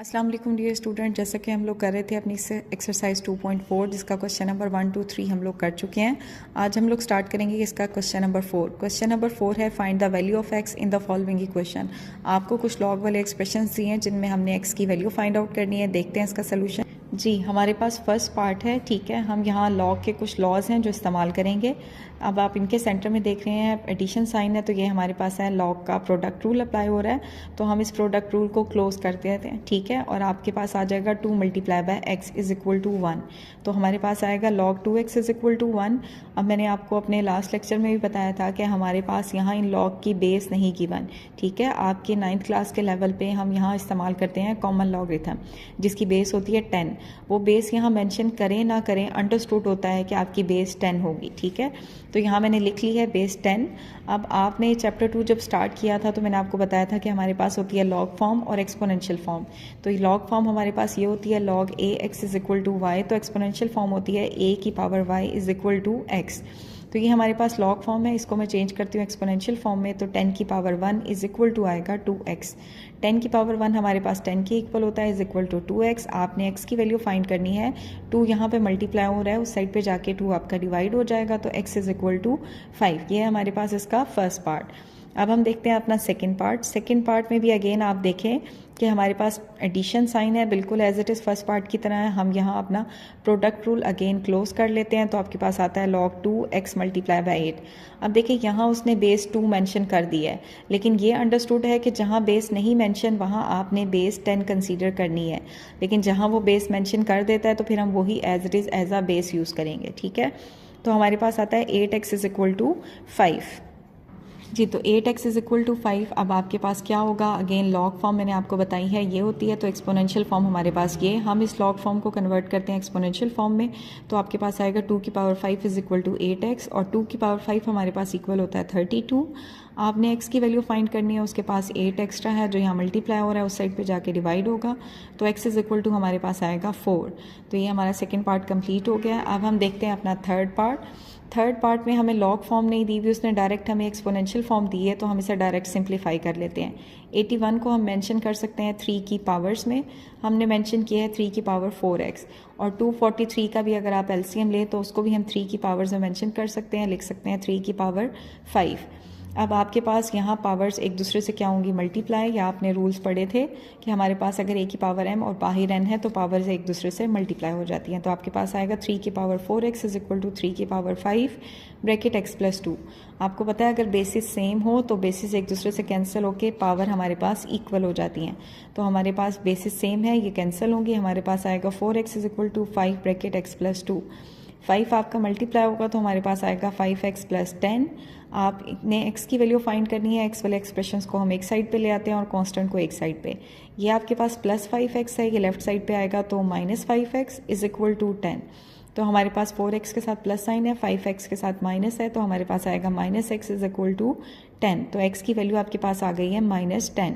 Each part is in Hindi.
अस्सलाम वालेकुम डियर स्टूडेंट, जैसा कि हम लोग कर रहे थे अपनी एक्सरसाइज 2.4 जिसका क्वेश्चन नंबर 1, 2, 3 हम लोग कर चुके हैं। आज हम लोग स्टार्ट करेंगे इसका क्वेश्चन नंबर 4। क्वेश्चन नंबर 4 है find the value of x in the following equation. आपको कुछ लॉग वाले एक्सप्रेशंस दिए हैं जिनमें हमने एक्स की वैल्यू फाइंड आउट करनी है। देखते हैं इसका सोल्यूशन। जी, हमारे पास फर्स्ट पार्ट है, ठीक है। हम यहाँ लॉग के कुछ लॉज हैं जो इस्तेमाल करेंगे। अब आप इनके सेंटर में देख रहे हैं एडिशन साइन है, तो ये हमारे पास है लॉग का प्रोडक्ट रूल अप्लाई हो रहा है, तो हम इस प्रोडक्ट रूल को क्लोज कर देते हैं, ठीक है। और आपके पास आ जाएगा 2 multiply by x is equal to 1, तो हमारे पास आएगा log 2x is equal to 1। अब मैंने आपको अपने लास्ट लेक्चर में भी बताया था कि हमारे पास यहाँ इन लॉग की बेस नहीं गिवन, ठीक है। आपके 9th क्लास के लेवल पे हम यहाँ इस्तेमाल करते हैं कॉमन लॉगरिथम जिसकी बेस होती है 10। वो बेस यहाँ मेंशन करें ना करें, अंडरस्टूड होता है कि आपकी बेस 10 होगी, ठीक है। तो यहाँ मैंने लिख ली है बेस 10। अब आपने चैप्टर 2 जब स्टार्ट किया था तो मैंने आपको बताया था कि हमारे पास होती है लॉग फॉर्म और एक्सपोनेंशियल फॉर्म। तो ये लॉग फॉर्म हमारे पास ये होती है log a x is equal to y, तो एक्सपोनेंशियल फॉर्म होती है ए की power y is equal to x. तो ये हमारे पास लॉग फॉर्म है, इसको मैं चेंज करती हूँ एक्सपोनेंशियल फॉर्म में, तो 10 की पावर 1 इज इक्वल टू आएगा 2x। 10 की पावर 1 हमारे पास 10 के इक्वल होता है, इज इक्वल टू 2x। आपने x की वैल्यू फाइंड करनी है, 2 यहाँ पे मल्टीप्लाई हो रहा है, उस साइड पे जाके 2 आपका डिवाइड हो जाएगा, तो x इज इक्वल टू 5। ये है हमारे पास इसका फर्स्ट पार्ट। अब हम देखते हैं अपना सेकंड पार्ट। सेकंड पार्ट में भी अगेन आप देखें कि हमारे पास एडिशन साइन है, बिल्कुल as it is first part की तरह है। हम यहाँ अपना प्रोडक्ट रूल अगेन क्लोज कर लेते हैं, तो आपके पास आता है log 2x मल्टीप्लाई बाई 8। अब देखिए यहाँ उसने बेस 2 मेंशन कर दिया है, लेकिन ये अंडरस्टूड है कि जहाँ बेस नहीं मेंशन वहाँ आपने बेस 10 कंसीडर करनी है, लेकिन जहाँ वो बेस मेंशन कर देता है तो फिर हम वही as it is as a base use करेंगे, ठीक है। तो हमारे पास आता है 8x इज इक्वल टू 5। जी, तो 8x इज इक्वल टू 5। अब आपके पास क्या होगा, अगेन लॉग फॉर्म मैंने आपको बताई है ये होती है, तो एक्सपोनेंशियल फॉर्म हमारे पास ये, हम इस लॉग फॉर्म को कन्वर्ट करते हैं एक्सपोनेंशियल फॉर्म में, तो आपके पास आएगा 2 की power 5 is equal to 8x, और 2 की पावर 5 हमारे पास इक्वल होता है 32। आपने x की वैल्यू फाइंड करनी है, उसके पास 8 एक्स्ट्रा है जो यहाँ मल्टीप्लाई हो रहा है, उस साइड पे जाके डिवाइड होगा, तो x इज इक्वल टू हमारे पास आएगा 4। तो ये हमारा सेकेंड पार्ट कंप्लीट हो गया। अब हम देखते हैं अपना थर्ड पार्ट। थर्ड पार्ट में हमें लॉग फॉर्म नहीं दी हुई, उसने डायरेक्ट हमें एक्सपोनेंशियल फॉर्म दी है, तो हम इसे डायरेक्ट सिंप्लीफाई कर लेते हैं। 81 को हम मेंशन कर सकते हैं 3 की पावर्स में, हमने मेंशन किया है 3 की पावर 4x, और 243 का भी अगर आप एलसीएम लें तो उसको भी हम 3 की पावर्स में मेंशन कर सकते हैं, लिख सकते हैं 3 की पावर 5। अब आपके पास यहाँ पावर्स एक दूसरे से क्या होंगी, मल्टीप्लाई, या आपने रूल्स पढ़े थे कि हमारे पास अगर a की पावर m और बाहर n है तो पावर्स एक दूसरे से मल्टीप्लाई हो जाती हैं। तो आपके पास आएगा 3 की power 4x is equal to 3 की पावर 5 ब्रैकेट x प्लस 2। आपको पता है अगर बेसिस सेम हो तो बेसिस एक दूसरे से कैंसिल होके पावर हमारे पास इक्वल हो जाती हैं, तो हमारे पास बेसिस सेम है, ये कैंसिल होंगी, हमारे पास आएगा 4x is equal to 5 bracket x plus 2। 5 आपका मल्टीप्लाई होगा तो हमारे पास आएगा 5x प्लस 10। आपने x की वैल्यू फाइंड करनी है, x वाले एक्सप्रेशंस को हम एक साइड पे ले आते हैं और कांस्टेंट को एक साइड पे। ये आपके पास प्लस 5x है, ये लेफ्ट साइड पे आएगा, तो minus 5x is equal to 10। तो हमारे पास 4x के साथ प्लस साइन है, 5x के साथ माइनस है, तो हमारे पास आएगा minus x is equal to 10। तो x की वैल्यू आपके पास आ गई है -10।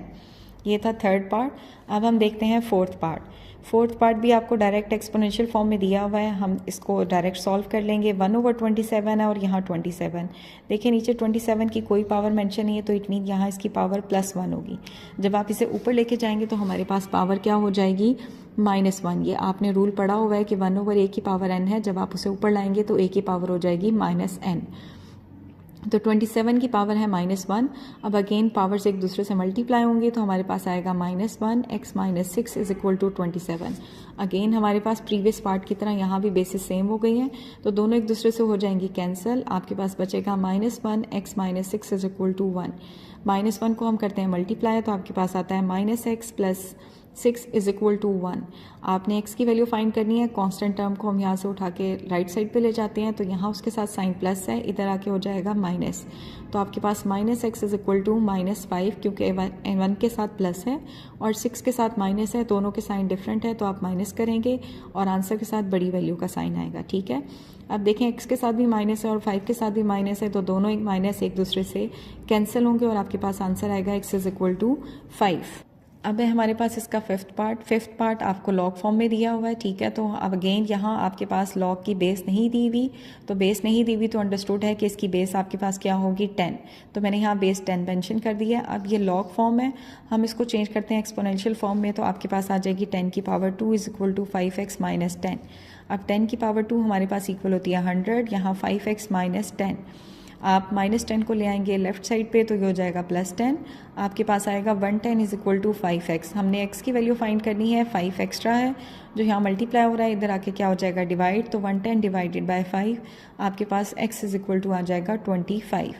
ये था थर्ड पार्ट। अब हम देखते हैं फोर्थ पार्ट। फोर्थ पार्ट भी आपको डायरेक्ट एक्सपोनेंशियल फॉर्म में दिया हुआ है, हम इसको डायरेक्ट सॉल्व कर लेंगे। 1/27 है और यहाँ 27। देखिए नीचे 27 की कोई पावर मेंशन नहीं है, तो इट मीन यहाँ इसकी पावर +1 होगी। जब आप इसे ऊपर लेके जाएंगे तो हमारे पास पावर क्या हो जाएगी, -1। ये आपने रूल पढ़ा हुआ है कि 1/a की पावर n है, जब आप उसे ऊपर लाएंगे तो a की पावर हो जाएगी -n। तो 27 की पावर है -1। अब अगेन पावर्स एक दूसरे से मल्टीप्लाई होंगे, तो हमारे पास आएगा -1 x minus 6 is equal to 27। Again हमारे पास प्रीवियस पार्ट की तरह यहाँ भी बेसिस सेम हो गई हैं, तो दोनों एक दूसरे से हो जाएंगी कैंसिल। आपके पास बचेगा -1 x minus 6 is equal to 1। -1 को हम करते हैं मल्टीप्लाई, तो आपके पास आता है -x plus 6 is equal to 1। आपने x की वैल्यू फाइंड करनी है, कांस्टेंट टर्म को हम यहाँ से उठा के राइट साइड पे ले जाते हैं, तो यहाँ उसके साथ साइन प्लस है, इधर आके हो जाएगा माइनस। तो आपके पास -x इज इक्वल टू -5, क्योंकि 1 के साथ प्लस है और 6 के साथ माइनस है, दोनों के साइन डिफरेंट है, तो आप माइनस करेंगे और आंसर के साथ बड़ी वैल्यू का साइन आएगा, ठीक है। अब देखें x के साथ भी माइनस है और 5 के साथ भी माइनस है, तो दोनों माइनस एक दूसरे से कैंसिल होंगे और आपके पास आंसर आएगा x इज इक्वल टू 5। अब है हमारे पास इसका फिफ्थ पार्ट आपको लॉग फॉर्म में दिया हुआ है, ठीक है। तो अब अगेन यहाँ आपके पास लॉग की बेस नहीं दी हुई, तो बेस नहीं दी हुई तो अंडरस्टूड है कि इसकी बेस आपके पास क्या होगी 10, तो मैंने यहाँ बेस 10 मेंशन कर दिया। अब ये लॉग फॉर्म है, हम इसको चेंज करते हैं एक्सपोनेंशियल फॉर्म में, तो आपके पास आ जाएगी 10 की power 2 is equal to 5x minus 10। अब 10 की पावर 2 हमारे पास इक्वल होती है 100, यहाँ 5x माइनस 10, आप -10 को ले आएंगे लेफ्ट साइड पे तो ये हो जाएगा +10, आपके पास आएगा 110 इज इक्वल टू 5x। हमने x की वैल्यू फाइंड करनी है, 5 एक्स्ट्रा है जो यहाँ मल्टीप्लाई हो रहा है, इधर आके क्या हो जाएगा डिवाइड, तो 110 डिवाइडेड बाय 5 आपके पास x इज इक्वल टू आ जाएगा 25।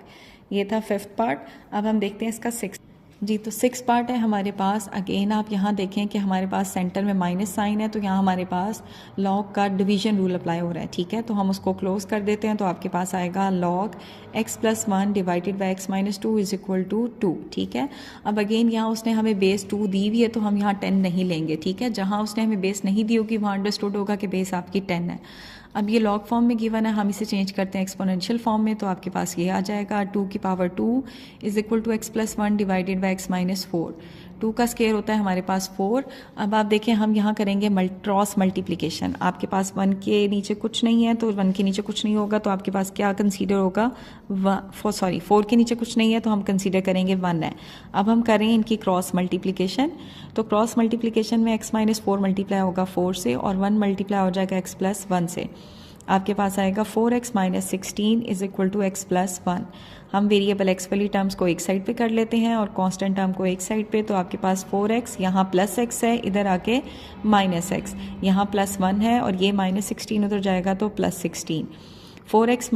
ये था फिफ्थ पार्ट। अब हम देखते हैं इसका सिक्स जी। तो सिक्स पार्ट है हमारे पास। अगेन आप यहाँ देखें कि हमारे पास सेंटर में माइनस साइन है, तो यहाँ हमारे पास लॉग का डिवीजन रूल अप्लाई हो रहा है, ठीक है। तो हम उसको क्लोज कर देते हैं, तो आपके पास आएगा log x + 1 divided by x - 2 is equal to 2, ठीक है। अब अगेन यहाँ उसने हमें बेस 2 दी हुई है, तो हम यहाँ 10 नहीं लेंगे, ठीक है। जहाँ उसने हमें बेस नहीं दी होगी वहाँ अंडरस्टूड होगा कि बेस आपकी 10 है। अब ये लॉग फॉर्म में गिवन है, हम इसे चेंज करते हैं एक्सपोनेंशियल फॉर्म में, तो आपके पास ये आ जाएगा 2 की power 2 is equal to x + 1 divided by x - 4। 2 का स्क्वायर होता है हमारे पास 4। अब आप देखें हम यहाँ करेंगे क्रॉस मल्टीप्लिकेशन। आपके पास 1 के नीचे कुछ नहीं है, तो 1 के नीचे कुछ नहीं होगा, तो आपके पास क्या कंसीडर होगा 4 के नीचे कुछ नहीं है, तो हम कंसीडर करेंगे 1 है। अब हम करें इनकी क्रॉस मल्टीप्लिकेशन, तो क्रॉस मल्टीप्लिकेशन में x - 4 मल्टीप्लाई होगा 4 से और 1 मल्टीप्लाई हो जाएगा x + 1 से। आपके पास आएगा 4x - 16 is equal to x + 1। हम वेरिएबल x वाली टर्म्स को एक साइड पे कर लेते हैं और कांस्टेंट टर्म को एक साइड पे, तो आपके पास 4x यहाँ +x है, इधर आके -x, यहाँ +1 है और ये -16 उधर जाएगा तो +16। 4x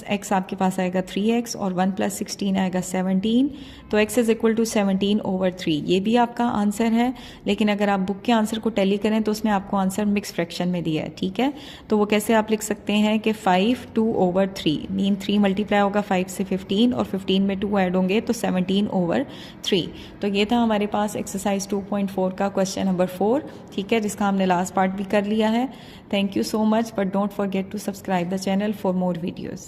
- x आपके पास आएगा 3x और 1 + 16 आएगा 17, तो x इज इक्वल टू 17/3। ये भी आपका आंसर है, लेकिन अगर आप बुक के आंसर को टैली करें तो उसमें आपको आंसर मिक्स फ्रैक्शन में दिया है, ठीक है। तो वो कैसे आप लिख सकते हैं कि 5 2/3 मीन 3 मल्टीप्लाई होगा 5 से 15 और 15 में 2 ऐड होंगे तो 17/3। तो ये था हमारे पास एक्सरसाइज 2.4 का क्वेश्चन नंबर 4, ठीक है, जिसका हमने लास्ट पार्ट भी कर लिया है। Thank you so much, but don't forget to subscribe the channel for more videos.